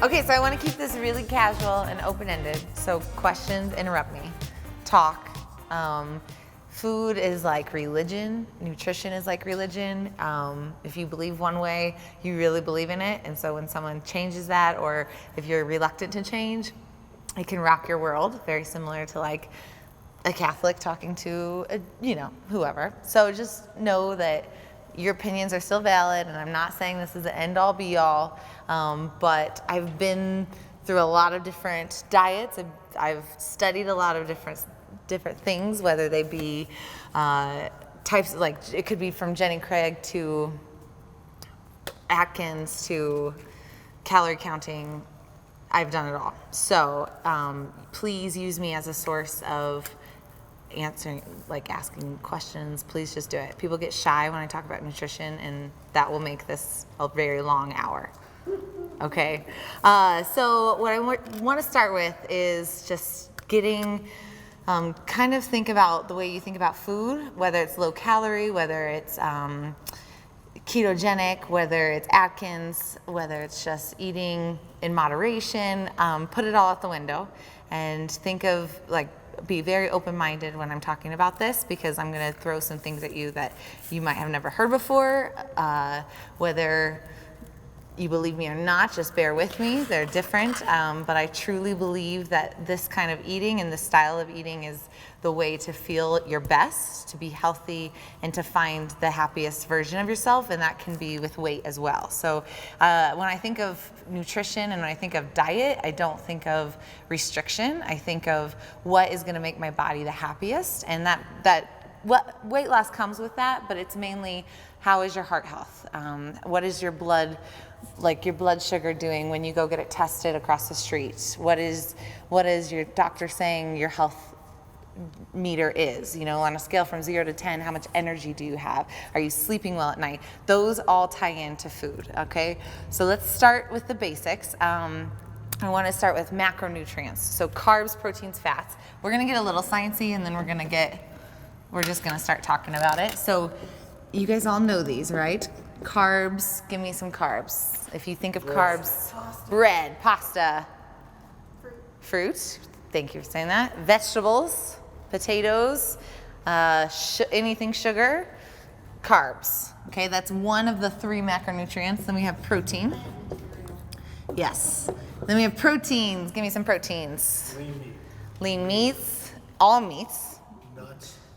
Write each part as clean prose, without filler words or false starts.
Okay, so I want to keep this really casual and open-ended. So questions, interrupt me. Talk. Food is like religion. Nutrition is like religion. If you believe one way, you really believe in it. And so when someone changes that, or if you're reluctant to change, it can rock your world. Very similar to like a Catholic talking to, whoever. So just know that your opinions are still valid, and I'm not saying this is the end-all be-all, but I've been through a lot of different diets. I've studied a lot of different things, whether they be types, like it could be from Jenny Craig to Atkins to calorie counting. I've done it all. So please use me as a source of asking questions. Please just do it. People get shy when I talk about nutrition, and that will make this a very long hour. Okay. So what I want to start with is just getting kind of think about the way you think about food, whether it's low calorie, whether it's ketogenic, whether it's Atkins, whether it's just eating in moderation. Put it all out the window and think of be very open-minded when I'm talking about this, because I'm going to throw some things at you that you might have never heard before. Whether you believe me or not, just bear with me. They're different, but I truly believe that this kind of eating and this style of eating is the way to feel your best, to be healthy, and to find the happiest version of yourself, and that can be with weight as well. So when I think of nutrition and when I think of diet, I don't think of restriction. I think of what is going to make my body the happiest, and what weight loss comes with that, but it's mainly how is your heart health? What is your blood sugar doing when you go get it tested across the street? What is your doctor saying your health meter is? On a scale from 0 to 10, how much energy do you have? Are you sleeping well at night? Those all tie into food, okay? So let's start with the basics. I want to start with macronutrients. So carbs, proteins, fats. We're going to get a little sciencey, and then we're just going to start talking about it. So you guys all know these, right? Carbs, give me some carbs. If you think of carbs, bread, pasta, fruit. Thank you for saying that. Vegetables, potatoes, anything sugar, carbs. Okay, that's one of the 3 macronutrients. Then we have protein. Yes. Then we have proteins. Give me some proteins. Lean meats, all meats.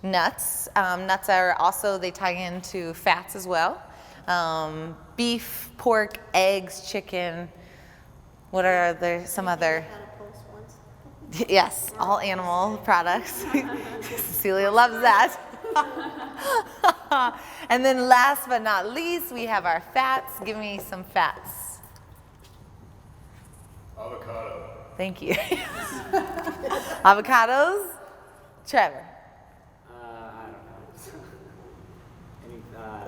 Nuts. Nuts are also, they tie into fats as well. Beef, pork, eggs, chicken. What are there? Some other? Yes, all animal products. Cecilia loves that. And then last but not least, we have our fats. Give me some fats. Avocado. Thank you. Avocados? Trevor.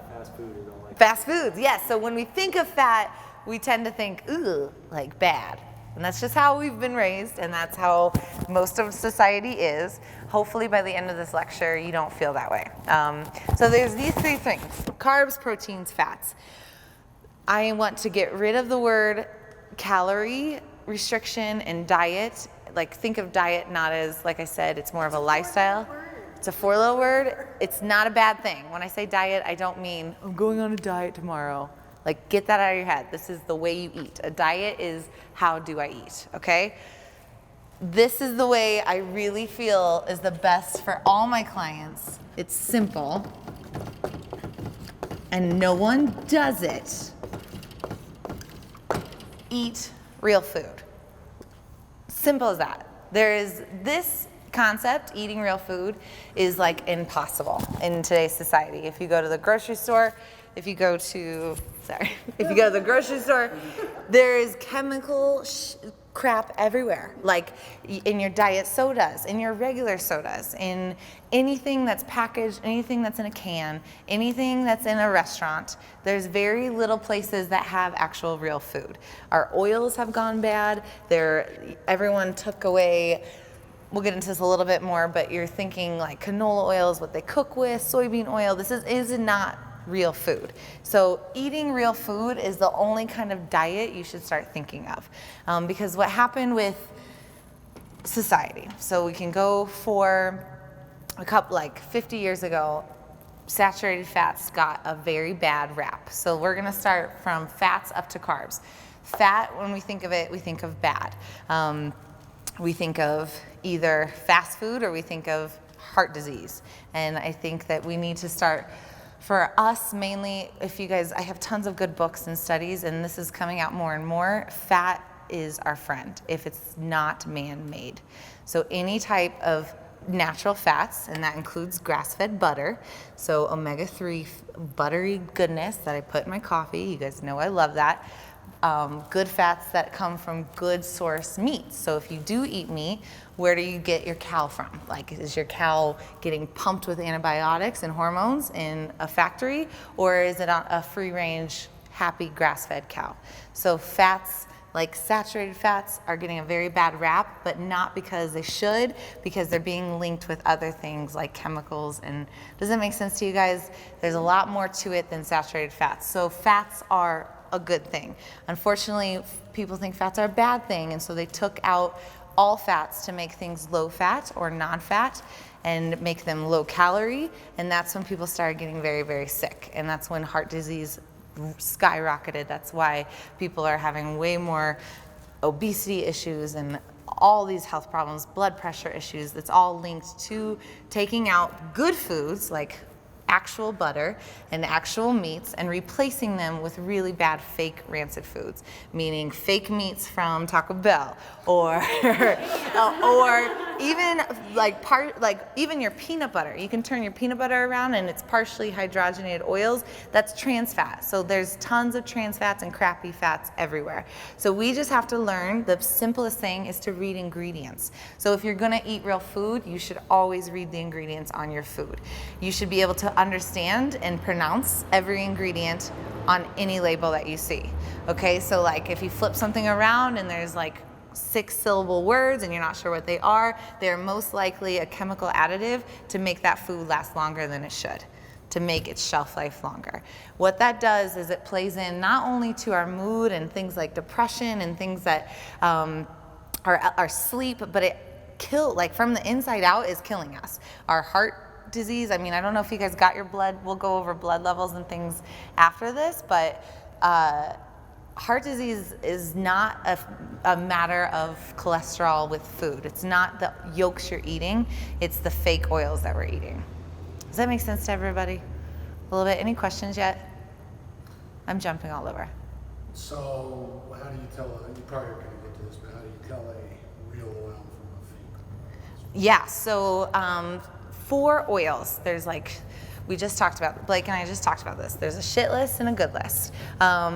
Fast food is all like Fast foods, yes. So when we think of fat, we tend to think, ooh, like bad. And that's just how we've been raised, and that's how most of society is. Hopefully by the end of this lecture, you don't feel that way. So there's these 3 things: carbs, proteins, fats. I want to get rid of the word calorie restriction and diet. Think of diet not as, like I said, it's more of a lifestyle. It's a 4-letter word. It's not a bad thing. When I say diet, I don't mean I'm going on a diet tomorrow. Get that out of your head. This is the way you eat. A diet is how do I eat, okay? This is the way I really feel is the best for all my clients. It's simple, and no one does it. Eat real food. Simple as that. There is this concept, eating real food, is impossible in today's society. If you go to the grocery store, if you go to the grocery store, there is chemical crap everywhere, in your diet sodas, in your regular sodas, in anything that's packaged, anything that's in a can, anything that's in a restaurant. There's very little places that have actual real food. Our oils have gone bad. Everyone took away, we'll get into this a little bit more, but you're thinking canola oil is what they cook with, soybean oil. This is not real food. So eating real food is the only kind of diet you should start thinking of. Because what happened with society, so we can go for a couple, like 50 years ago, saturated fats got a very bad rap. So we're gonna start from fats up to carbs. Fat, when we think of it, we think of bad. We think of either fast food or we think of heart disease. And I think that we need to start, for us mainly, if you guys, I have tons of good books and studies, and this is coming out more and more, fat is our friend if it's not man-made. So any type of natural fats, and that includes grass-fed butter, so omega-3 buttery goodness that I put in my coffee. You guys know I love that. Good fats that come from good source meats. So if you do eat meat, where do you get your cow from? Like, is your cow getting pumped with antibiotics and hormones in a factory, or is it a free-range, happy grass-fed cow? So fats, like saturated fats, are getting a very bad rap, but not because they should, because they're being linked with other things like chemicals. And does that make sense to you guys? There's a lot more to it than saturated fats. So fats are a good thing. Unfortunately, people think fats are a bad thing, and so they took out all fats to make things low fat or non-fat and make them low calorie, and that's when people started getting very, very sick, and that's when heart disease skyrocketed. That's why people are having way more obesity issues and all these health problems, blood pressure issues. It's all linked to taking out good foods like actual butter and actual meats and replacing them with really bad fake rancid foods, meaning fake meats from Taco Bell, or or even even your peanut butter. You can turn your peanut butter around and it's partially hydrogenated oils. That's trans fat. So there's tons of trans fats and crappy fats everywhere. So we just have to learn, the simplest thing is to read ingredients. So if you're gonna eat real food, you should always read the ingredients on your food. You should be able to understand and pronounce every ingredient on any label that you see. Okay, so like if you flip something around and there's like 6-syllable words and you're not sure what they are, they're most likely a chemical additive to make that food last longer than it should, to make its shelf life longer. What that does is it plays in not only to our mood and things like depression and things that our sleep, but it like from the inside out is killing us. Our heart disease, I mean, I don't know if you guys got your blood, we'll go over blood levels and things after this, but heart disease is not a matter of cholesterol with food. It's not the yolks you're eating, it's the fake oils that we're eating. Does that make sense to everybody? A little bit. Any questions yet? I'm jumping all over. So how do you tell, you probably are going to get to this, but how do you tell a real oil from a fake oil? Yeah, so for oils, there's like, we just talked about, Blake and I just talked about this. There's a shit list and a good list.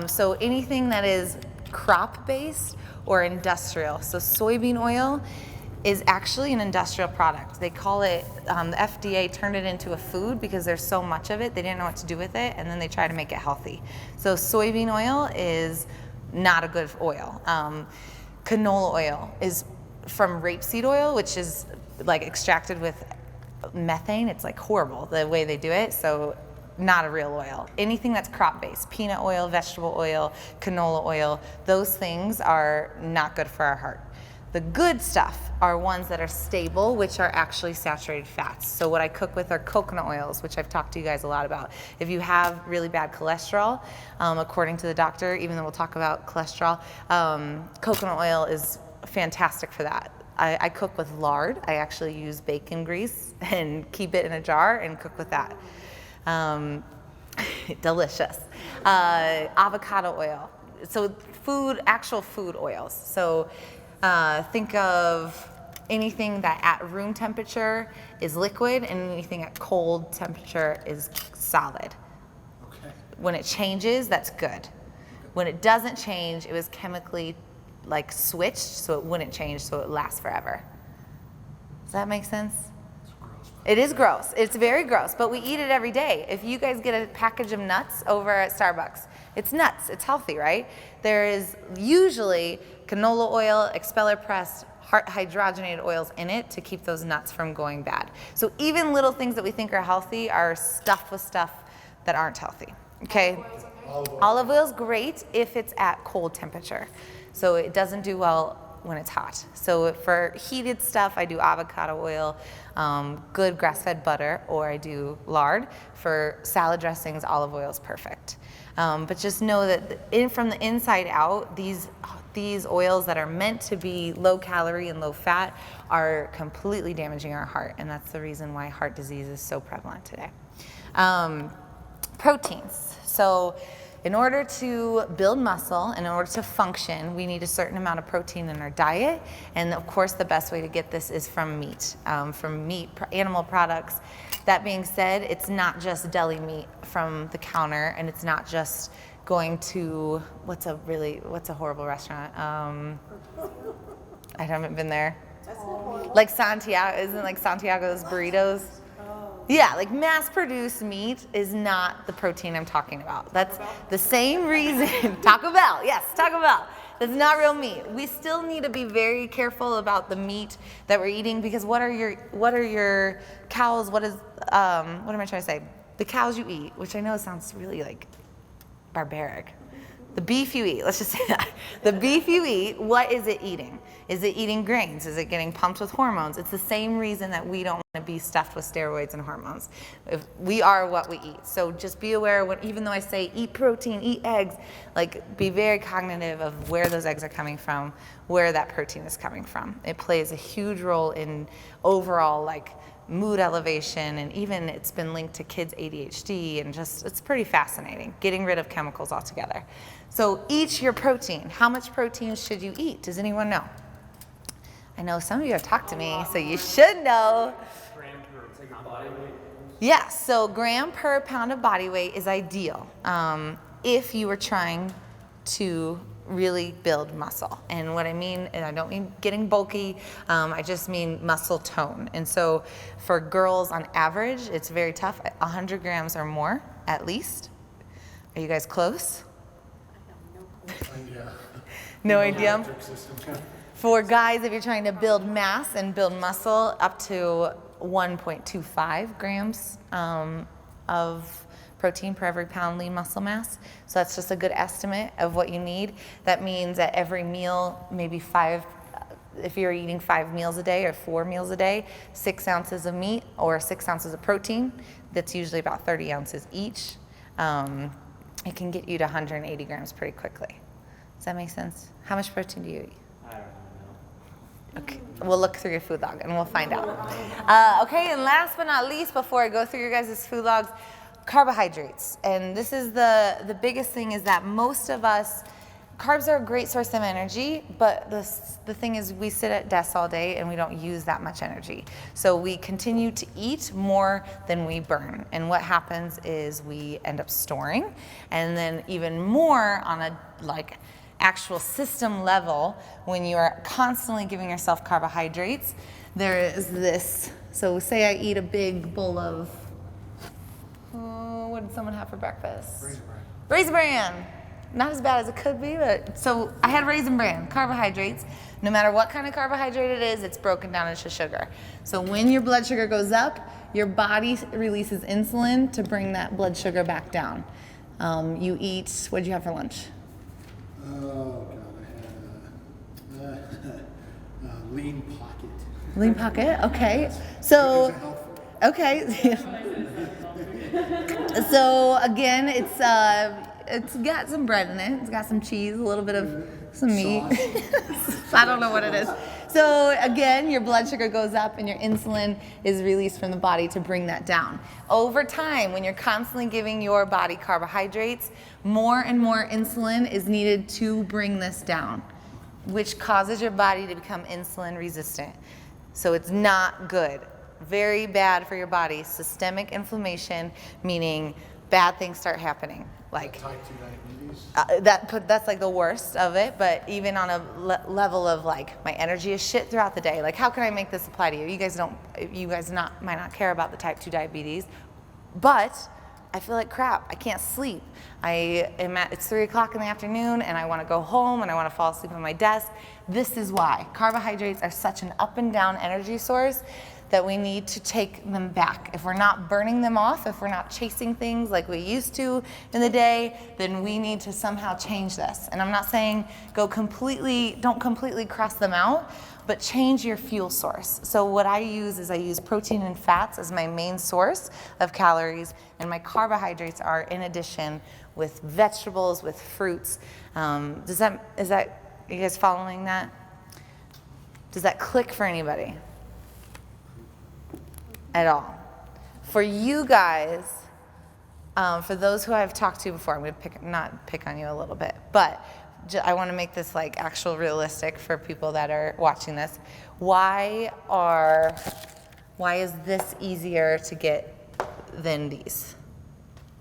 So anything that is crop-based or industrial. So soybean oil is actually an industrial product. They call it, the FDA turned it into a food because there's so much of it, they didn't know what to do with it, and then they try to make it healthy. So soybean oil is not a good oil. Canola oil is from rapeseed oil, which is like extracted with methane. It's like horrible the way they do it, so not a real oil. Anything that's crop-based, peanut oil, vegetable oil, canola oil, those things are not good for our heart. The good stuff are ones that are stable, which are actually saturated fats. So what I cook with are coconut oils, which I've talked to you guys a lot about. If you have really bad cholesterol, according to the doctor, even though we'll talk about cholesterol, coconut oil is fantastic for that. I cook with lard. I actually use bacon grease and keep it in a jar and cook with that. Delicious. Avocado oil. So food, actual food oils. So think of anything that at room temperature is liquid and anything at cold temperature is solid. Okay. When it changes, that's good. When it doesn't change, it was chemically like switched, so it wouldn't change, so it lasts forever. Does that make sense? It's gross. It is gross. It's very gross, but we eat it every day. If you guys get a package of nuts over at Starbucks, it's nuts. It's healthy, right? There is usually canola oil, expeller pressed, hydrogenated oils in it to keep those nuts from going bad. So even little things that we think are healthy are stuffed with stuff that aren't healthy, okay? Olive oil. Olive oil is great if it's at cold temperature. So it doesn't do well when it's hot. So for heated stuff, I do avocado oil, good grass-fed butter, or I do lard. For salad dressings, olive oil is perfect. But just know that from the inside out, these oils that are meant to be low calorie and low fat are completely damaging our heart, and that's the reason why heart disease is so prevalent today. Proteins. So in order to build muscle, in order to function, we need a certain amount of protein in our diet. And of course, the best way to get this is from meat, animal products. That being said, it's not just deli meat from the counter, and it's not just going to, what's a horrible restaurant? I haven't been there. Like Santiago, isn't like Santiago's burritos? Yeah, like mass-produced meat is not the protein I'm talking about. That's the same reason. Taco Bell, yes, Taco Bell. That's not real meat. We still need to be very careful about the meat that we're eating, because what are your cows? What am I trying to say? The cows you eat, which I know sounds really like barbaric. The beef you eat, let's just say that. The beef you eat, what is it eating? Is it eating grains? Is it getting pumped with hormones? It's the same reason that we don't want to be stuffed with steroids and hormones. If we are what we eat. So just be aware, even though I say eat protein, eat eggs, like be very cognitive of where those eggs are coming from, where that protein is coming from. It plays a huge role in overall like mood elevation, and even it's been linked to kids' ADHD, and just it's pretty fascinating, getting rid of chemicals altogether. So eat your protein. How much protein should you eat? Does anyone know? I know some of you have talked to me, so you should know. Gram per body weight? Yeah, so gram per pound of body weight is ideal if you were trying to really build muscle. And what I mean, and I don't mean getting bulky, I just mean muscle tone. And so for girls on average, it's very tough, 100 grams or more at least. Are you guys close? No idea? For guys, if you're trying to build mass and build muscle, up to 1.25 grams of protein per every pound lean muscle mass. So that's just a good estimate of what you need. That means at every meal, maybe if you're eating 5 meals a day or 4 meals a day, 6 ounces of meat or 6 ounces of protein. That's usually about 30 ounces each. It can get you to 180 grams pretty quickly. Does that make sense? How much protein do you eat? I don't know. Okay, we'll look through your food log and we'll find out. Okay, and last but not least, before I go through your guys' food logs, carbohydrates. And this is the biggest thing, is that most of us, carbs are a great source of energy, but the thing is we sit at desks all day and we don't use that much energy. So we continue to eat more than we burn. And what happens is we end up storing, and then even more on a actual system level, when you are constantly giving yourself carbohydrates, there is this. So say I eat a big bowl of, what did someone have for breakfast? Raisin bran. Raisin bran. Not as bad as it could be, but so I had raisin bran, carbohydrates. No matter what kind of carbohydrate it is, it's broken down into sugar. So when your blood sugar goes up, your body releases insulin to bring that blood sugar back down. You eat, what did you have for lunch? Oh, God, I had a lean pocket. Lean pocket, okay. So, okay. So again, it's got some bread in it. It's got some cheese, a little bit of some meat. I don't know what it is. So again, your blood sugar goes up and your insulin is released from the body to bring that down. Over time, when you're constantly giving your body carbohydrates, more and more insulin is needed to bring this down, which causes your body to become insulin resistant. So it's not good. Very bad for your body. Systemic inflammation, meaning bad things start happening. Like Type 2 diabetes? That's like the worst of it, but even on a level of like, my energy is shit throughout the day. Like, how can I make this apply to you? You guys might not care about the type 2 diabetes, but I feel like crap. I can't sleep. It's 3 o'clock in the afternoon and I want to go home and I want to fall asleep on my desk. This is why. Carbohydrates are such an up and down energy source that we need to take them back. If we're not burning them off, if we're not chasing things like we used to in the day, then we need to somehow change this. And I'm not saying don't completely cross them out, but change your fuel source. So what I use protein and fats as my main source of calories, and my carbohydrates are in addition with vegetables, with fruits. Is that, you guys following that? Does that click for anybody at all? For you guys, for those who I've talked to before, I'm going to not pick on you a little bit, but I want to make this like actual realistic for people that are watching this. Why is this easier to get than these?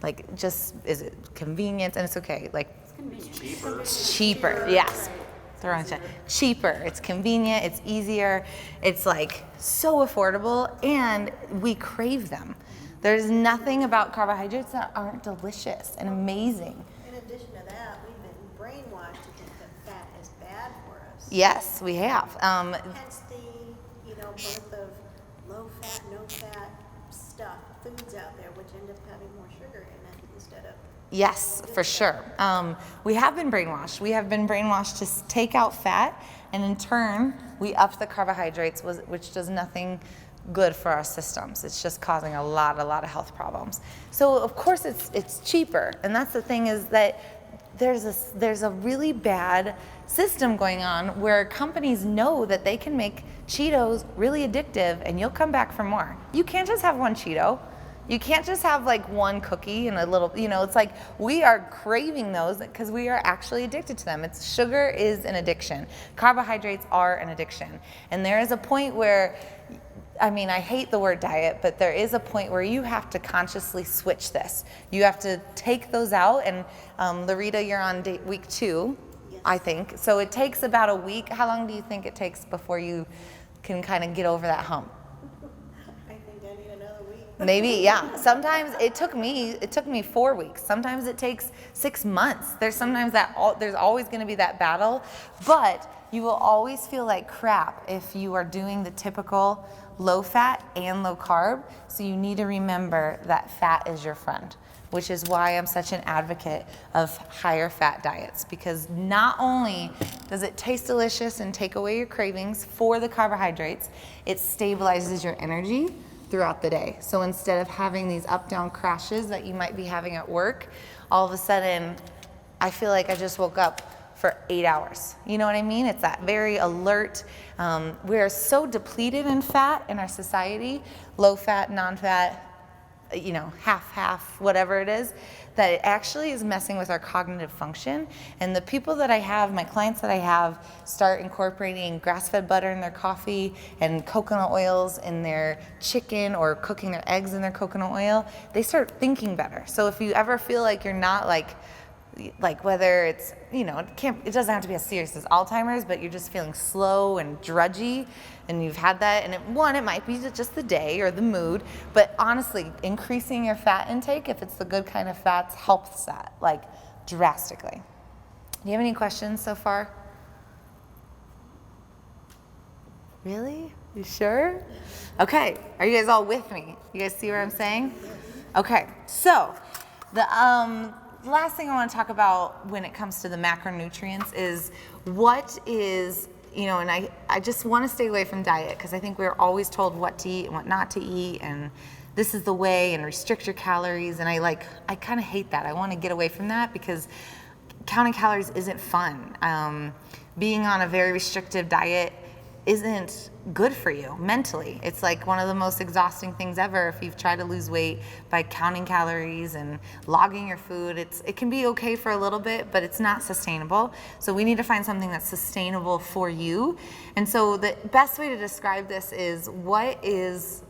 Like, is it convenient? And it's okay. Like, it's cheaper. Yes. Cheaper. It's convenient. It's easier. It's like so affordable, and we crave them. There's nothing about carbohydrates that aren't delicious and amazing. In addition to that, we've been brainwashed to think that fat is bad for us. Yes, we have. Hence the, birth of low-fat, no-fat stuff, foods out there, which end up having more sugar in it instead of. Yes, for sure. We have been brainwashed. We have been brainwashed to take out fat, and in turn, we up the carbohydrates, which does nothing good for our systems. It's just causing a lot of health problems. So of course it's cheaper, and that's the thing, is that there's a really bad system going on where companies know that they can make Cheetos really addictive, and you'll come back for more. You can't just have one Cheeto. You can't just have like one cookie and a little, it's like we are craving those because we are actually addicted to them. Sugar is an addiction. Carbohydrates are an addiction. And there is a point where, I hate the word diet, but there is a point where you have to consciously switch this. You have to take those out, and Larita, you're on week 2, yes. I think. So it takes about a week. How long do you think it takes before you can kind of get over that hump? Maybe, yeah. Sometimes it took me 4 weeks. Sometimes it takes 6 months. There's always going to be that battle, but you will always feel like crap if you are doing the typical low fat and low carb. So you need to remember that fat is your friend, which is why I'm such an advocate of higher fat diets, because not only does it taste delicious and take away your cravings for the carbohydrates, it stabilizes your energy throughout the day. So instead of having these up-down crashes that you might be having at work, all of a sudden, I feel like I just woke up for 8 hours. You know what I mean? It's that very alert. We're so depleted in fat in our society, low fat, non-fat, half, whatever it is, that it actually is messing with our cognitive function. And the people that I have, my clients that I have, start incorporating grass-fed butter in their coffee and coconut oils in their chicken, or cooking their eggs in their coconut oil, they start thinking better. So if you ever feel like you're not like whether it's, it doesn't have to be as serious as Alzheimer's, but you're just feeling slow and drudgy, and you've had that, and it might be just the day or the mood, but honestly, increasing your fat intake, if it's the good kind of fats, helps that, drastically. Do you have any questions so far? Really? You sure? Okay, are you guys all with me? You guys see what I'm saying? Okay, so the last thing I want to talk about when it comes to the macronutrients is what is, and I just want to stay away from diet, because I think we're always told what to eat and what not to eat, and this is the way, and restrict your calories, and I kind of hate that. I want to get away from that, because counting calories isn't fun. Being on a very restrictive diet isn't good for you mentally. It's like one of the most exhausting things ever if you've tried to lose weight by counting calories and logging your food. It can be okay for a little bit, but it's not sustainable. So we need to find something that's sustainable for you. And so the best way to describe this is, what is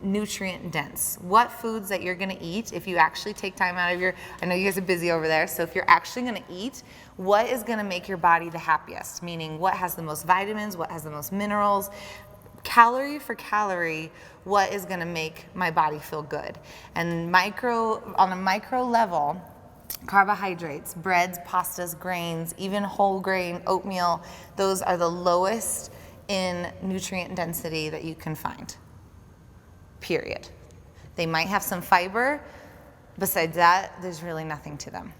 nutrient dense? What foods that you're going to eat, if you actually take time out of I know you guys are busy over there, so if you're actually going to eat, what is going to make your body the happiest? Meaning, what has the most vitamins, what has the most minerals, calorie for calorie, what is going to make my body feel good? And on a micro level, carbohydrates, breads, pastas, grains, even whole grain, oatmeal, those are the lowest in nutrient density that you can find. period. They might have some fiber. Besides that, there's really nothing to them.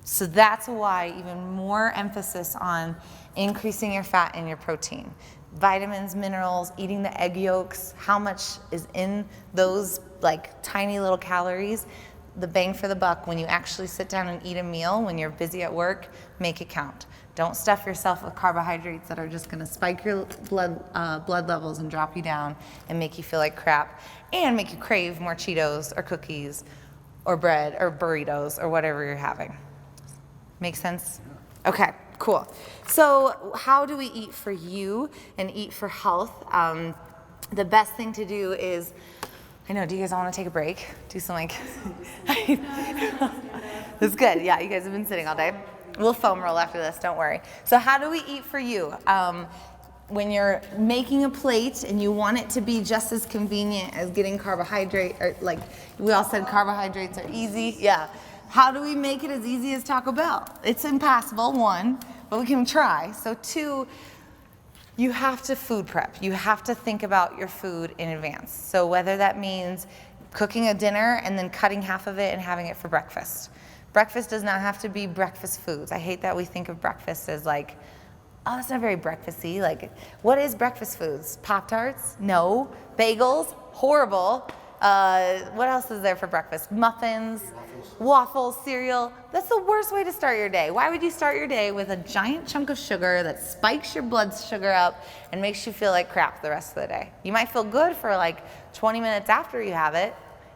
So that's why even more emphasis on increasing your fat and your protein. Vitamins, minerals, eating the egg yolks, how much is in those like tiny little calories. The bang for the buck when you actually sit down and eat a meal when you're busy at work, make it count. Don't stuff yourself with carbohydrates that are just gonna spike your blood levels and drop you down and make you feel like crap and make you crave more Cheetos or cookies or bread or burritos or whatever you're having. Make sense? Okay, cool. So how do we eat for you and eat for health? The best thing to do is, I know, do you guys all want to take a break? Do some like, that's good. Yeah, you guys have been sitting all day. We'll foam roll after this, don't worry. So how do we eat for you? When you're making a plate and you want it to be just as convenient as getting carbohydrate, or like we all said carbohydrates are easy. Yeah. How do we make it as easy as Taco Bell? It's impossible, one, but we can try. So two, you have to food prep. You have to think about your food in advance. So whether that means cooking a dinner and then cutting half of it and having it for breakfast. Breakfast does not have to be breakfast foods. I hate that we think of breakfast as like, oh, that's not very breakfasty. Like, what is breakfast foods? Pop-Tarts? No. Bagels? Horrible. What else is there for breakfast? Muffins, waffles, cereal. That's the worst way to start your day. Why would you start your day with a giant chunk of sugar that spikes your blood sugar up and makes you feel like crap the rest of the day? You might feel good for like 20 minutes after you have it.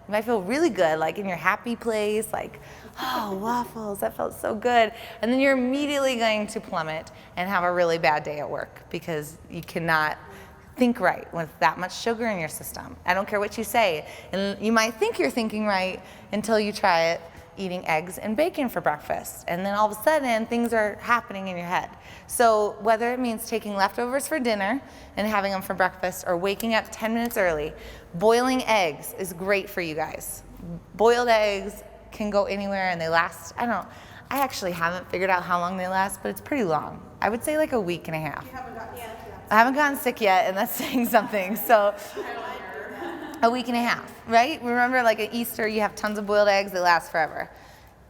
You might feel really good, like in your happy place, like, oh, waffles, that felt so good. And then you're immediately going to plummet and have a really bad day at work because you cannot think right with that much sugar in your system. I don't care what you say. And you might think you're thinking right until you try it eating eggs and bacon for breakfast. And then all of a sudden, things are happening in your head. So whether it means taking leftovers for dinner and having them for breakfast or waking up 10 minutes early, boiling eggs is great for you guys. Boiled eggs can go anywhere and they last, I actually haven't figured out how long they last, but it's pretty long. I would say like a week and a half. I haven't gotten sick yet, and that's saying something. So a week and a half, right? Remember, like at Easter, you have tons of boiled eggs. They last forever.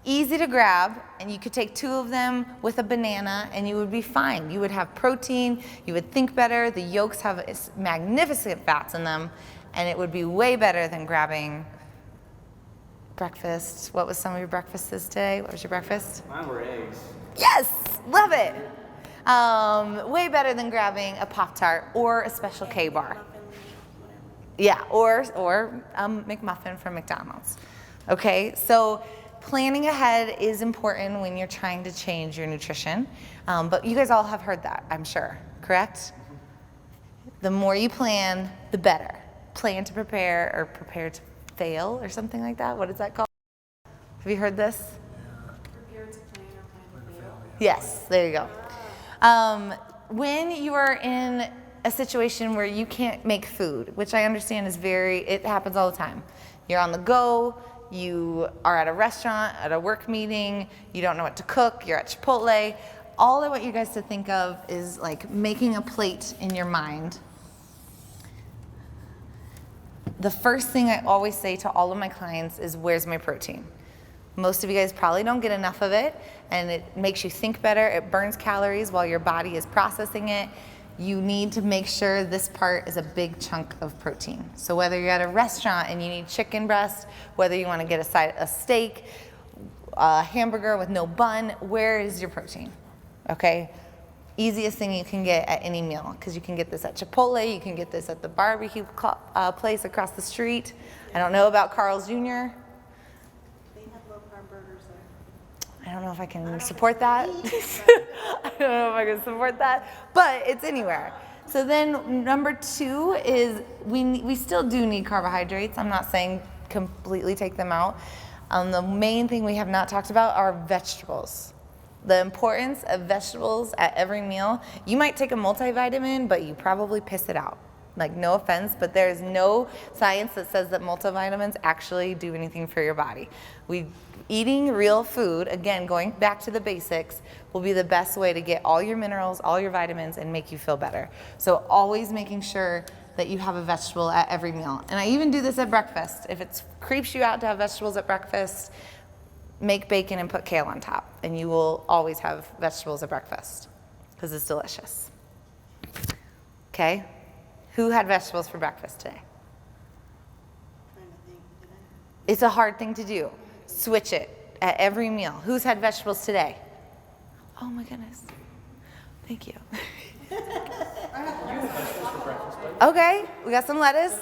Easy to grab, and you could take 2 of them with a banana, and you would be fine. You would have protein. You would think better. The yolks have magnificent fats in them, and it would be way better than grabbing breakfast. What was some of your breakfasts today? What was your breakfast? Mine were eggs. Yes, love it. Way better than grabbing a Pop-Tart or a Special K bar. Yeah, or McMuffin from McDonald's. Okay, so planning ahead is important when you're trying to change your nutrition. But you guys all have heard that, I'm sure, correct? The more you plan, the better. Plan to prepare or prepare to fail or something like that. What is that called? Have you heard this? Prepare to plan or plan to fail. Yes, there you go. When you are in a situation where you can't make food, which I understand is it happens all the time. You're on the go, you are at a restaurant, at a work meeting, you don't know what to cook, you're at Chipotle. All I want you guys to think of is like making a plate in your mind. The first thing I always say to all of my clients is, where's my protein? Most of you guys probably don't get enough of it, and it makes you think better. It burns calories while your body is processing it. You need to make sure this part is a big chunk of protein. So whether you're at a restaurant and you need chicken breast, whether you want to get a steak, a hamburger with no bun, where is your protein? Okay? Easiest thing you can get at any meal, because you can get this at Chipotle, you can get this at the barbecue place across the street. I don't know about Carl's Jr. I don't know if I can support that. I don't know if I can support that, but it's anywhere. So then number 2 is we still do need carbohydrates. I'm not saying completely take them out. The main thing we have not talked about are vegetables. The importance of vegetables at every meal. You might take a multivitamin, but you probably piss it out. Like, no offense, but there's no science that says that multivitamins actually do anything for your body. Eating real food, again, going back to the basics, will be the best way to get all your minerals, all your vitamins, and make you feel better. So always making sure that you have a vegetable at every meal. And I even do this at breakfast. If it creeps you out to have vegetables at breakfast, make bacon and put kale on top, and you will always have vegetables at breakfast because it's delicious. Okay? Who had vegetables for breakfast today? Trying to think, did I? It's a hard thing to do. Switch it at every meal. Who's had vegetables today? Oh my goodness. Thank you. Okay, we got some lettuce.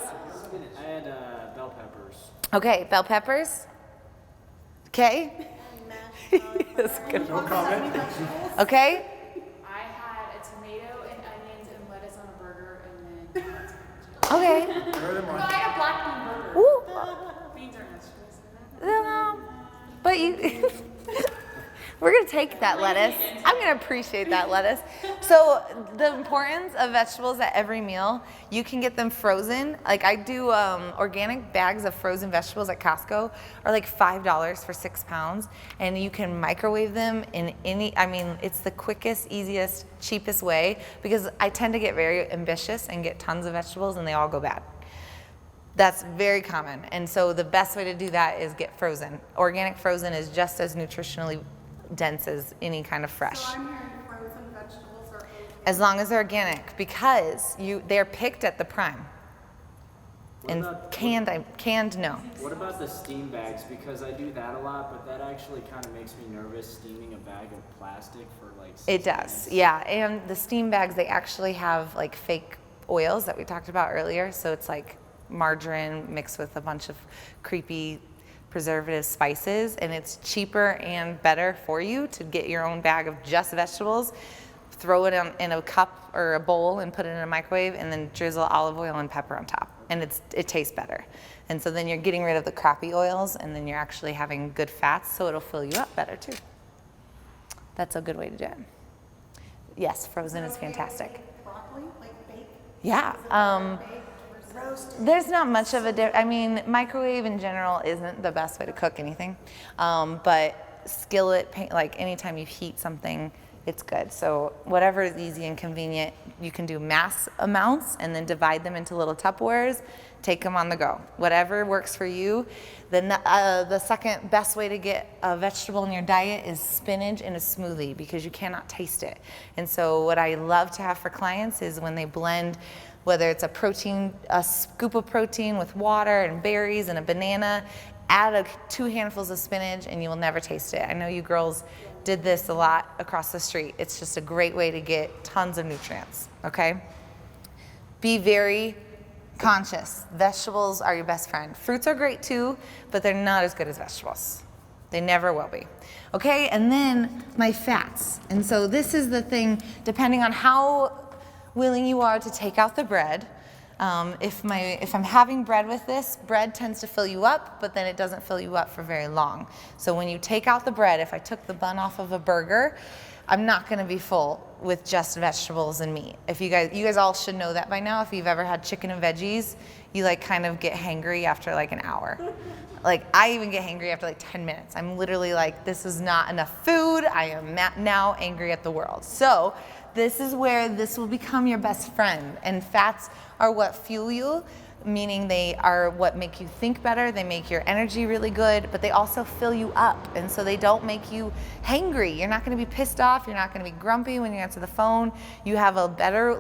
I had bell peppers. Okay, bell peppers. Okay. And mashed That's good. No comment? Okay. I had a tomato and onions and lettuce on a burger and then Okay. Better than no, I mine. had a black bean burger. Ooh. Beans aren't vegetables. But you, we're gonna take that lettuce. I'm gonna appreciate that lettuce. So the importance of vegetables at every meal, you can get them frozen. Like I do organic bags of frozen vegetables at Costco are like $5 for 6 pounds. And you can microwave them in it's the quickest, easiest, cheapest way because I tend to get very ambitious and get tons of vegetables and they all go bad. That's very common. And so the best way to do that is get frozen. Organic frozen is just as nutritionally dense as any kind of fresh. So I'm hearing frozen vegetables are okay. As long as they're organic, because they're picked at the prime. What And about- canned, no. What about the steam bags? Because I do that a lot, but that actually kind of makes me nervous steaming a bag of plastic for like 6 It does, minutes. yeah. And the steam bags, they actually have like fake oils that we talked about earlier. So it's like margarine mixed with a bunch of creepy preservative spices, and it's cheaper and better for you to get your own bag of just vegetables, throw it in a cup or a bowl and put it in a microwave, and then drizzle olive oil and pepper on top, and it tastes better. And so then you're getting rid of the crappy oils, and then you're actually having good fats, so it'll fill you up better too. That's a good way to do it. Yes, frozen is fantastic. broccoli, like baked, Yeah. roasted. There's not much of microwave in general isn't the best way to cook anything. But skillet, like anytime you heat something, it's good. So whatever is easy and convenient, you can do mass amounts and then divide them into little Tupperwares, take them on the go. Whatever works for you. Then the second best way to get a vegetable in your diet is spinach in a smoothie because you cannot taste it. And so what I love to have for clients is when they blend, whether it's a scoop of protein with water and berries and a banana, add 2 handfuls of spinach and you will never taste it. I know you girls did this a lot across the street. It's just a great way to get tons of nutrients, okay? Be very conscious. Vegetables are your best friend. Fruits are great too, but they're not as good as vegetables. They never will be. Okay, and then my fats. And so this is the thing, depending on how willing you are to take out the bread. If I'm having bread with this, bread tends to fill you up, but then it doesn't fill you up for very long. So when you take out the bread, if I took the bun off of a burger, I'm not going to be full with just vegetables and meat. If you guys all should know that by now. If you've ever had chicken and veggies, you like kind of get hangry after like an hour. Like I even get hangry after like 10 minutes. I'm literally like, this is not enough food. I am now angry at the world. So this is where this will become your best friend. And fats are what fuel you, meaning they are what make you think better. They make your energy really good, but they also fill you up. And so they don't make you hangry. You're not going to be pissed off. You're not going to be grumpy when you answer the phone. You have a better,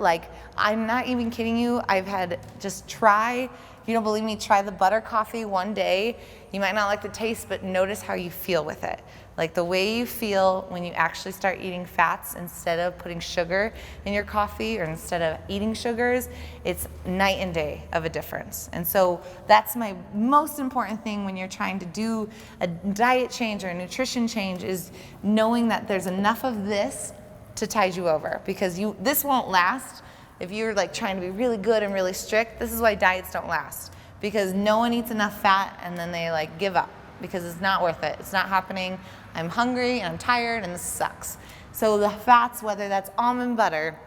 I'm not even kidding you. I've had if you don't believe me, try the butter coffee one day. You might not like the taste, but notice how you feel with it. Like the way you feel when you actually start eating fats instead of putting sugar in your coffee or instead of eating sugars, it's night and day of a difference. And so that's my most important thing when you're trying to do a diet change or a nutrition change is knowing that there's enough of this to tide you over, because this won't last. If you're like trying to be really good and really strict, this is why diets don't last, because no one eats enough fat and then they like give up because it's not worth it. It's not happening. I'm hungry and I'm tired and this sucks. So the fats, whether that's almond butter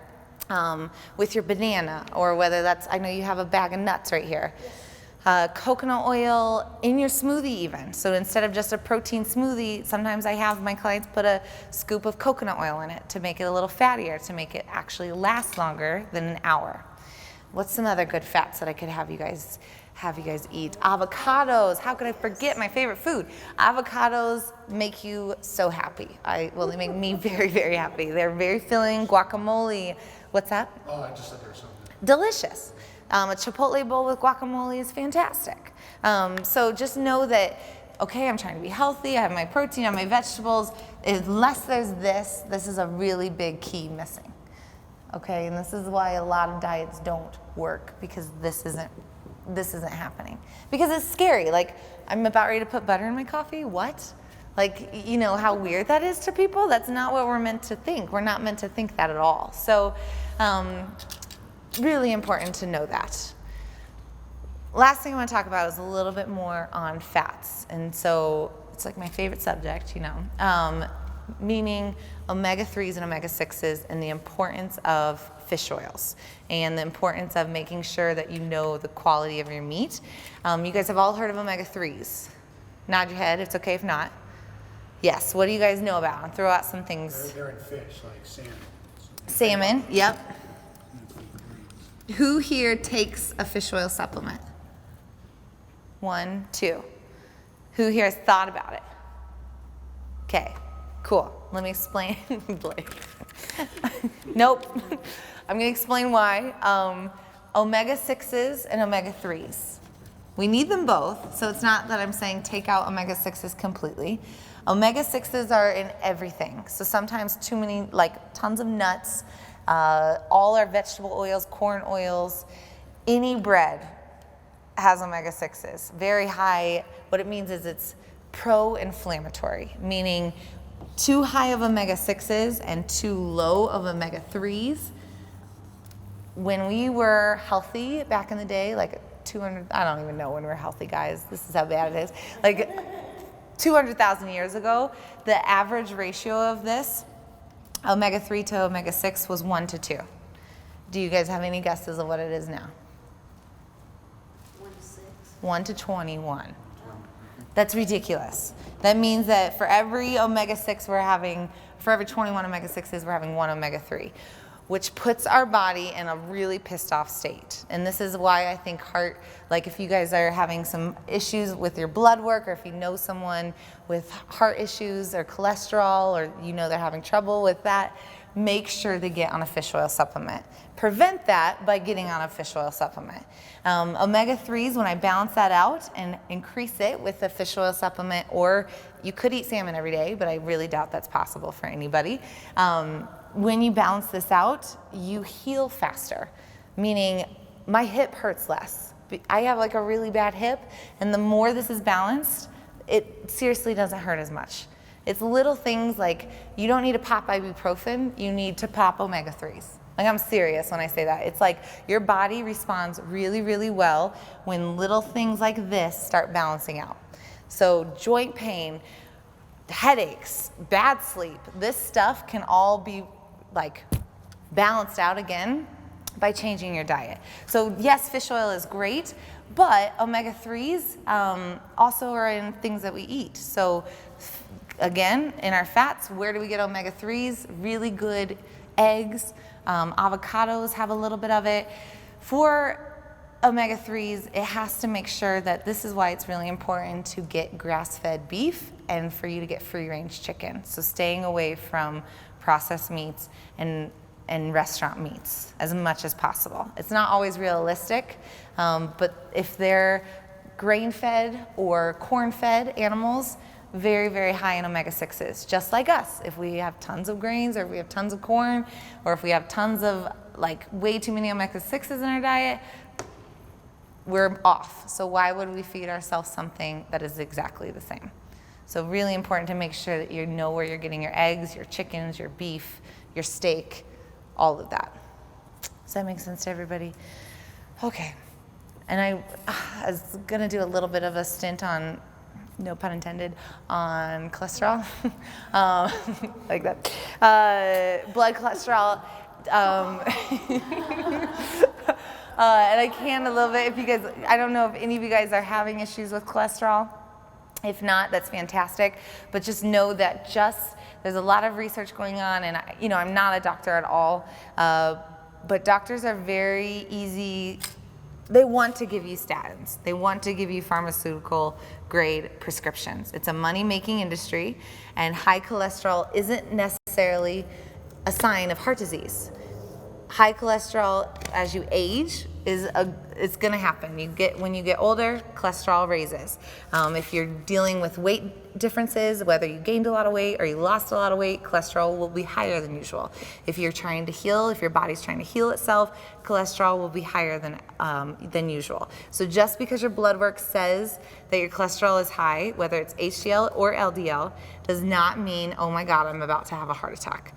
with your banana, or whether that's, I know you have a bag of nuts right here. Coconut oil in your smoothie even. So instead of just a protein smoothie, sometimes I have my clients put a scoop of coconut oil in it to make it a little fattier, to make it actually last longer than an hour. What's some other good fats that I could have you guys eat? Avocados. How could I forget my favorite food? Avocados make you so happy. They make me very, very happy. They're very filling. Guacamole. What's that? Oh, I just said there's something. Delicious. A Chipotle bowl with guacamole is fantastic. So just know that, okay, I'm trying to be healthy. I have my protein, I have my vegetables. Unless there's this is a really big key missing. Okay, and this is why a lot of diets don't work, because this isn't happening. Because it's scary. Like, I'm about ready to put butter in my coffee. What? Like, you know how weird that is to people? That's not what we're meant to think. We're not meant to think that at all. So, really important to know that. Last thing I want to talk about is a little bit more on fats. And so it's like my favorite subject, you know, meaning omega-3s and omega-6s and the importance of fish oils and the importance of making sure that you know the quality of your meat. You guys have all heard of omega-3s. Nod your head, it's okay if not. Yes, what do you guys know about? I'll throw out some things. They're in fish, like salmon. Salmon, yep. Who here takes a fish oil supplement? 1, 2. Who here has thought about it? Okay, cool. Let me explain. Nope. I'm going to explain why. Omega-6s and omega-3s. We need them both, so it's not that I'm saying take out omega-6s completely. Omega-6s are in everything. So sometimes too many, like tons of nuts, all our vegetable oils, corn oils, any bread has omega-6s. Very high. What it means is it's pro-inflammatory, meaning too high of omega-6s and too low of omega-3s. When we were healthy back in the day, like 200, I don't even know when we're healthy, guys. This is how bad it is. Like 200,000 years ago, the average ratio of this, omega-3 to omega-6, was 1 to 2. Do you guys have any guesses of what it is now? 1 to 6. 1 to 21. That's ridiculous. That means that for every omega-6 for every 21 omega-6s, we're having 1 omega-3, which puts our body in a really pissed off state. And this is why I think like if you guys are having some issues with your blood work, or if you know someone with heart issues or cholesterol, or you know they're having trouble with that, make sure they get on a fish oil supplement. Prevent that by getting on a fish oil supplement. Omega-3s, when I balance that out and increase it with a fish oil supplement, or you could eat salmon every day, but I really doubt that's possible for anybody. When you balance this out, you heal faster, meaning my hip hurts less. I have like a really bad hip, and the more this is balanced, it seriously doesn't hurt as much. It's little things like you don't need to pop ibuprofen, you need to pop omega-3s. Like, I'm serious when I say that. It's like your body responds really, really well when little things like this start balancing out. So joint pain, headaches, bad sleep, this stuff can all be like balanced out again by changing your diet. So yes, fish oil is great, but omega-3s also are in things that we eat. So again, in our fats, where do we get omega-3s? Really good eggs. Avocados have a little bit of it. For omega-3s, it has to make sure that this is why it's really important to get grass-fed beef and for you to get free-range chicken. So staying away from processed meats and restaurant meats as much as possible. It's not always realistic, but if they're grain-fed or corn-fed animals, very, very high in omega-6s, just like us. If we have tons of grains, or if we have tons of corn, or if we have tons of like way too many omega-6s in our diet, we're off. So why would we feed ourselves something that is exactly the same? So really important to make sure that you know where you're getting your eggs, your chickens, your beef, your steak, all of that. Does that make sense to everybody? Okay. And I was gonna do a little bit of a stint on, no pun intended, on cholesterol, like that. Blood cholesterol. And I can a little bit if you guys, I don't know if any of you guys are having issues with cholesterol. If not, that's fantastic. But just know that there's a lot of research going on, and I'm not a doctor at all, But doctors are very easy. They want to give you statins. They want to give you pharmaceutical grade prescriptions. It's a money-making industry, and high cholesterol isn't necessarily a sign of heart disease. High cholesterol as you age it's going to happen. When you get older, cholesterol raises. If you're dealing with weight differences, whether you gained a lot of weight or you lost a lot of weight, cholesterol will be higher than usual. If you're trying to heal, if your body's trying to heal itself, cholesterol will be higher than usual. So just because your blood work says that your cholesterol is high, whether it's HDL or LDL, does not mean, oh my God, I'm about to have a heart attack.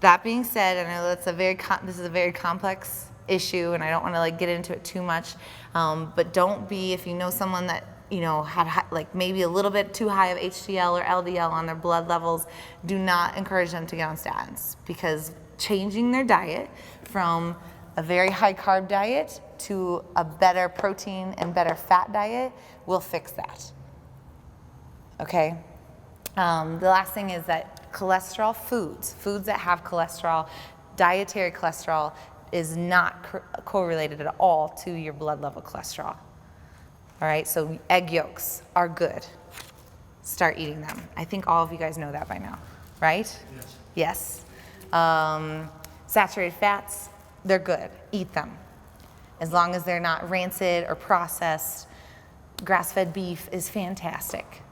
That being said, I know that's this is a very complex issue, and I don't want to get into it too much. But don't be, if you know someone that had maybe a little bit too high of HDL or LDL on their blood levels, do not encourage them to get on statins, because changing their diet from a very high carb diet to a better protein and better fat diet will fix that. Okay. The last thing is that cholesterol foods that have cholesterol, dietary cholesterol, is not correlated at all to your blood level cholesterol. All right, so egg yolks are good. Start eating them. I think all of you guys know that by now, right? Yes. Saturated fats, they're good. Eat them. As long as they're not rancid or processed. Grass-fed beef is fantastic.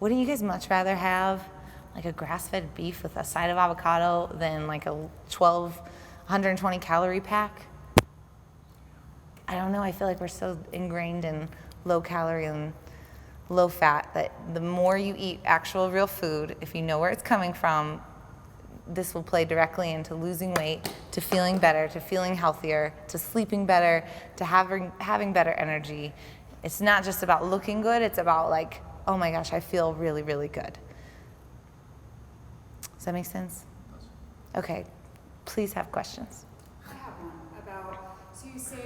Wouldn't you guys much rather have a grass-fed beef with a side of avocado than a 120 calorie pack? I don't know, I feel like we're so ingrained in low calorie and low fat that the more you eat actual real food, if you know where it's coming from, this will play directly into losing weight, to feeling better, to feeling healthier, to sleeping better, to having better energy. It's not just about looking good, it's about oh my gosh, I feel really, really good. Does that make sense? Okay, please have questions. I have one about, so you say,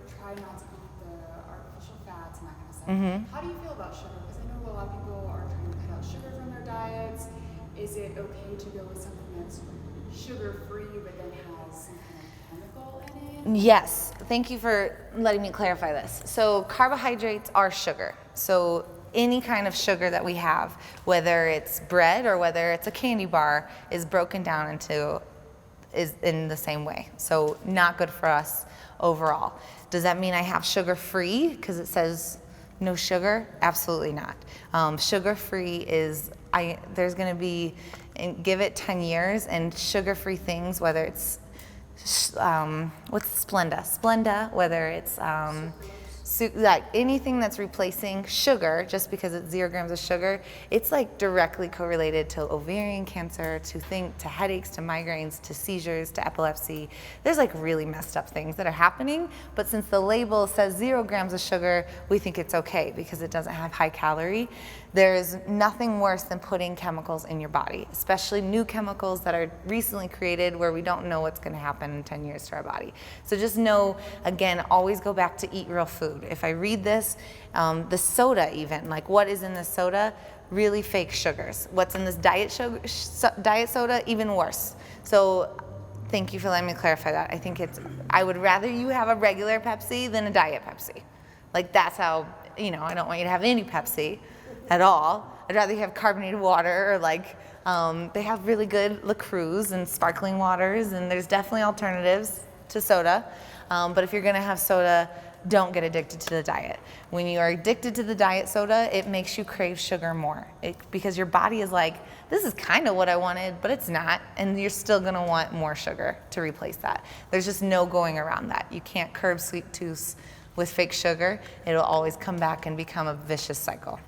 try not to eat the artificial fats and that kind of stuff. Mm-hmm. How do you feel about sugar? Because I know a lot of people are trying to cut out sugar from their diets. Is it okay to go with something that's sugar-free but then has some kind of chemical in it? Yes, thank you for letting me clarify this. So carbohydrates are sugar. So any kind of sugar that we have, whether it's bread or whether it's a candy bar, is broken down is in the same way. So not good for us overall. Does that mean I have sugar-free because it says no sugar? Absolutely not. Sugar-free is, there's going to be, and give it 10 years, and sugar-free things, whether it's, what's Splenda, whether it's anything that's replacing sugar, just because it's 0 grams of sugar, it's directly correlated to ovarian cancer, to headaches, to migraines, to seizures, to epilepsy. There's really messed up things that are happening, but since the label says 0 grams of sugar, we think it's okay because it doesn't have high calorie. There's nothing worse than putting chemicals in your body, especially new chemicals that are recently created where we don't know what's going to happen in 10 years to our body. So just know, again, always go back to eat real food. If I read this, the soda even, what is in the soda, really fake sugars. What's in this diet soda, even worse. So thank you for letting me clarify that. I would rather you have a regular Pepsi than a diet Pepsi. That's how, I don't want you to have any Pepsi at all. I'd rather you have carbonated water, or they have really good LaCruz and sparkling waters, and there's definitely alternatives to soda. But if you're gonna have soda, don't get addicted to the diet. When you are addicted to the diet soda, it makes you crave sugar more. Because your body is this is kind of what I wanted, but it's not, and you're still gonna want more sugar to replace that. There's just no going around that. You can't curb sweet tooth with fake sugar. It'll always come back and become a vicious cycle.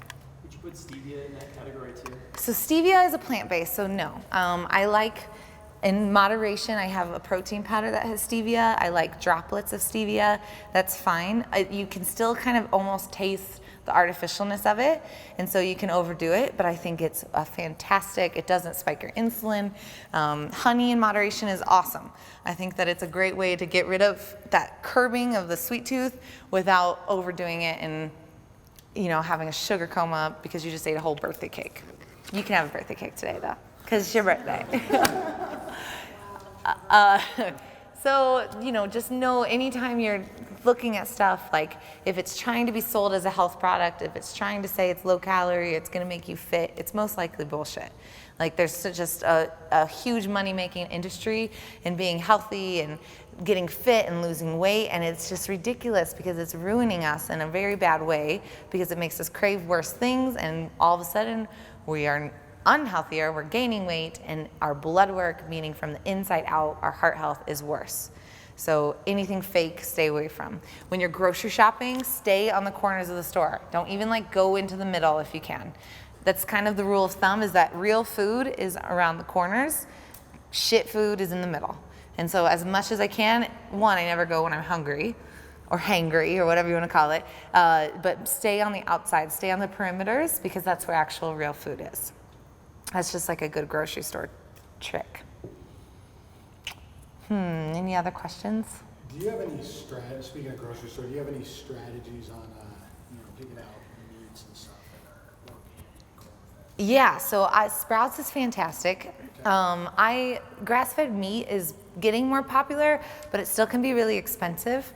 Would you put stevia in that category too? So stevia is a plant-based, so no. In moderation, I have a protein powder that has stevia. I like droplets of stevia. That's fine. You can still kind of almost taste the artificialness of it, and so you can overdo it, but I think it's fantastic. It doesn't spike your insulin. Honey in moderation is awesome. I think that it's a great way to get rid of that curbing of the sweet tooth without overdoing it and having a sugar coma because you just ate a whole birthday cake. You can have a birthday cake today though, because it's your birthday. So, just know anytime you're looking at stuff, like if it's trying to be sold as a health product, if it's trying to say it's low calorie, it's gonna make you fit, it's most likely bullshit. Like there's just a huge money-making industry in being healthy and getting fit and losing weight, and it's just ridiculous because it's ruining us in a very bad way because it makes us crave worse things, and all of a sudden we are unhealthier, we're gaining weight, and our blood work, meaning from the inside out, our heart health is worse. So anything fake, stay away from. When you're grocery shopping, stay on the corners of the store. Don't even go into the middle if you can. That's kind of the rule of thumb, is that real food is around the corners, shit food is in the middle. And so as much as I can, one, I never go when I'm hungry or hangry or whatever you want to call it, but stay on the outside, stay on the perimeters, because that's where actual real food is. That's just like a good grocery store trick. Any other questions? Do you have any strategies, speaking of grocery store, do you have any strategies on, picking out meats and stuff that are organic? Yeah, so Sprouts is fantastic. Grass-fed meat is getting more popular, but it still can be really expensive.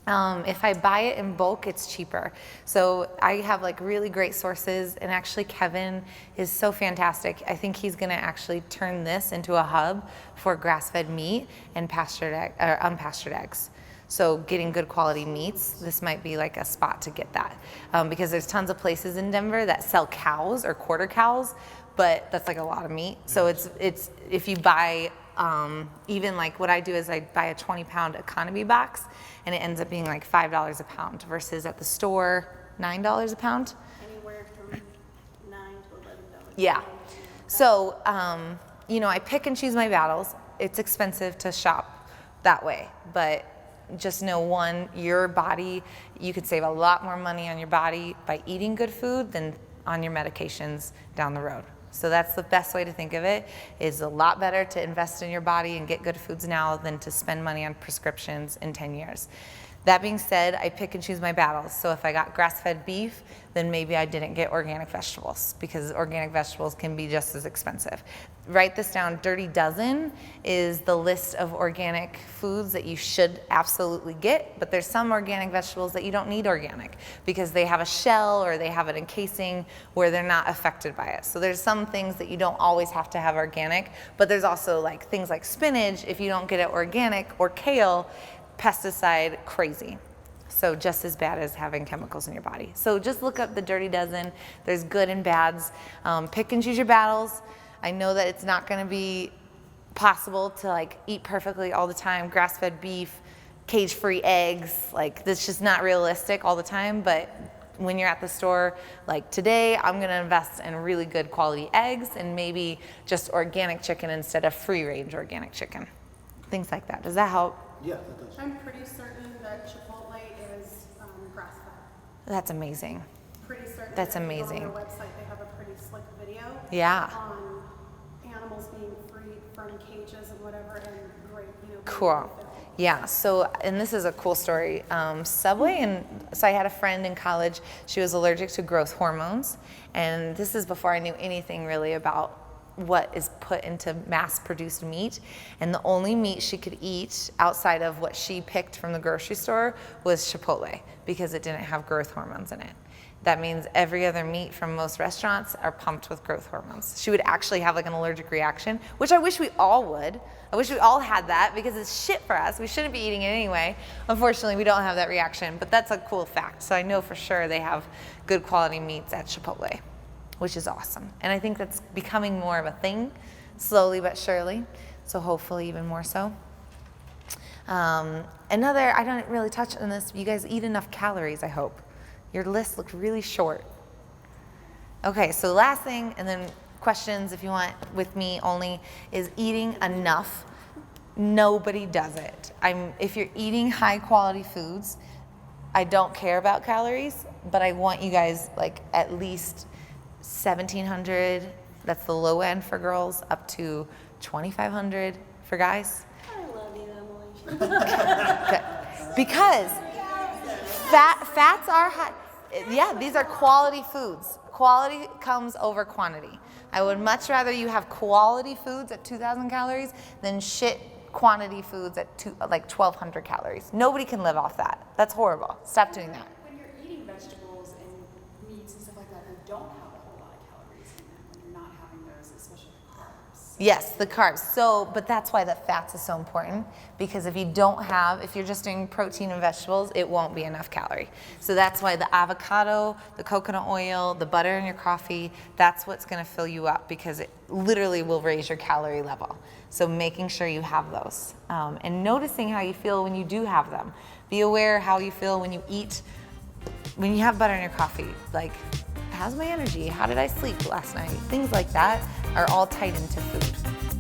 If I buy it in bulk, it's cheaper. So I have really great sources, and actually Kevin is so fantastic. I think he's gonna actually turn this into a hub for grass-fed meat and unpastured eggs. So getting good quality meats, this might be a spot to get that. Because there's tons of places in Denver that sell cows or quarter cows, but that's a lot of meat. So it's if you buy, even what I do is I buy a 20-pound economy box, and it ends up being $5 a pound versus at the store $9 a pound. Anywhere from $9 to $11. Yeah. So I pick and choose my battles. It's expensive to shop that way, but just know, one, your body, you could save a lot more money on your body by eating good food than on your medications down the road. So that's the best way to think of it, is a lot better to invest in your body and get good foods now than to spend money on prescriptions in 10 years. That being said, I pick and choose my battles. So if I got grass-fed beef, then maybe I didn't get organic vegetables, because organic vegetables can be just as expensive. Write this down. Dirty Dozen is the list of organic foods that you should absolutely get, but there's some organic vegetables that you don't need organic because they have a shell or they have an encasing where they're not affected by it. So there's some things that you don't always have to have organic, but there's also things like spinach, if you don't get it organic, or kale, pesticide crazy. So just as bad as having chemicals in your body. So just look up the Dirty Dozen. There's good and bads. Pick and choose your battles. I know that it's not gonna be possible to eat perfectly all the time. Grass-fed beef, cage-free eggs, that's just not realistic all the time. But when you're at the store, today, I'm gonna invest in really good quality eggs and maybe just organic chicken instead of free-range organic chicken. Things like that. Does that help? Yeah, that does. I'm pretty certain that Chipotle is grass-fed. That's amazing. Pretty certain. That's that if you go amazing. On their website, they have a pretty slick video. Yeah. On animals being freed from cages and whatever, and great, being Cool. fed. Yeah, so, and this is a cool story. Subway, and so I had a friend in college, she was allergic to growth hormones, and this is before I knew anything really about what is put into mass-produced meat, and the only meat she could eat outside of what she picked from the grocery store was Chipotle, because it didn't have growth hormones in it. That means every other meat from most restaurants are pumped with growth hormones. She would actually have an allergic reaction, which I wish we all would. I wish we all had that, because it's shit for us. We shouldn't be eating it anyway. Unfortunately, we don't have that reaction, but that's a cool fact. So I know for sure they have good quality meats at Chipotle, which is awesome. And I think that's becoming more of a thing, slowly but surely. So hopefully even more so. Another, I don't really touch on this, you guys eat enough calories, I hope. Your list looked really short. Okay, so last thing, and then questions if you want with me only, is eating enough. Nobody does it. If you're eating high quality foods, I don't care about calories, but I want you guys at least 1,700, that's the low end for girls, up to 2,500 for guys. I love you, Emily. Because fats are high. Yeah, these are quality foods. Quality comes over quantity. I would much rather you have quality foods at 2,000 calories than shit quantity foods at like 1,200 calories. Nobody can live off that. That's horrible. Stop doing that. When you're eating vegetables and meats and stuff like that, they don't have a whole lot of calories in them when you're not having those, especially the carbs. Yes, the carbs. So, but that's why the fats is so important, because if you're just doing protein and vegetables, it won't be enough calorie. So that's why the avocado, the coconut oil, the butter in your coffee, that's what's going to fill you up, because it literally will raise your calorie level. So making sure you have those, and noticing how you feel when you do have them. Be aware how you feel when you eat, when you have butter in your coffee. Like, how's my energy? How did I sleep last night? Things like that are all tied into food.